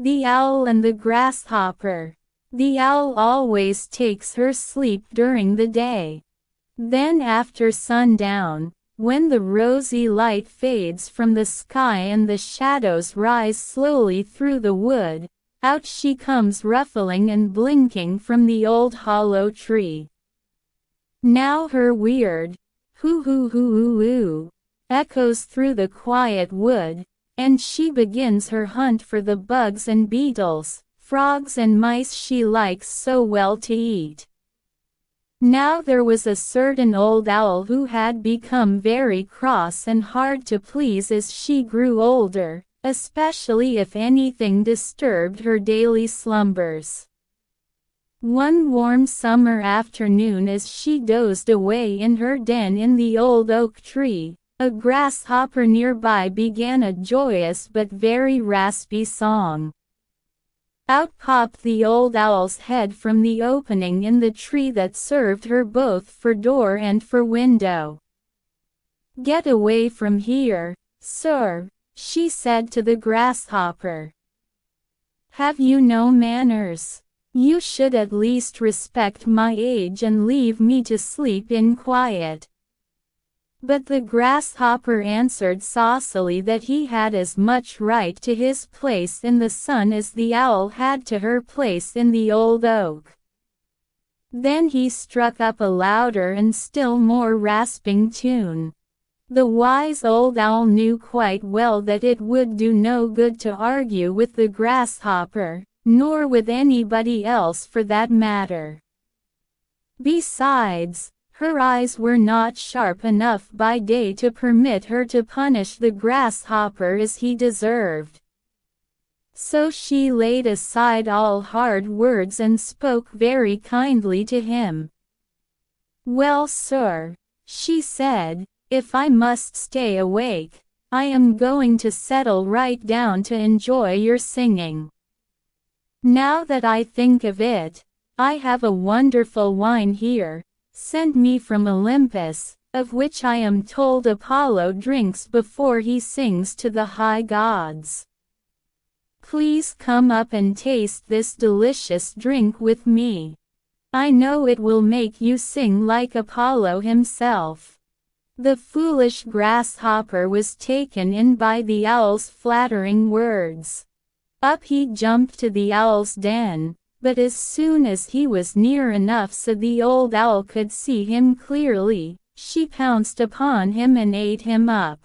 The Owl and the Grasshopper. The owl always takes her sleep during the day. Then after sundown, when the rosy light fades from the sky and the shadows rise slowly through the wood, out she comes ruffling and blinking from the old hollow tree. Now her weird, hoo-hoo-hoo-hoo-hoo, echoes through the quiet wood, and she begins her hunt for the bugs and beetles, frogs and mice she likes so well to eat. Now there was a certain old owl who had become very cross and hard to please as she grew older, especially if anything disturbed her daily slumbers. One warm summer afternoon as she dozed away in her den in the old oak tree, a grasshopper nearby began a joyous but very raspy song. Out popped the old owl's head from the opening in the tree that served her both for door and for window. "Get away from here, sir," she said to the grasshopper. "Have you no manners? You should at least respect my age and leave me to sleep in quiet." But the grasshopper answered saucily that he had as much right to his place in the sun as the owl had to her place in the old oak. Then he struck up a louder and still more rasping tune. The wise old owl knew quite well that it would do no good to argue with the grasshopper, nor with anybody else for that matter. Besides, her eyes were not sharp enough by day to permit her to punish the grasshopper as he deserved. So she laid aside all hard words and spoke very kindly to him. "Well, sir," she said, "if I must stay awake, I am going to settle right down to enjoy your singing. Now that I think of it, I have a wonderful wine here, sent me from Olympus, of which I am told Apollo drinks before he sings to the high gods. Please come up and taste this delicious drink with me. I know it will make you sing like Apollo himself." The foolish grasshopper was taken in by the owl's flattering words. Up he jumped to the owl's den, but as soon as he was near enough so the old owl could see him clearly, she pounced upon him and ate him up.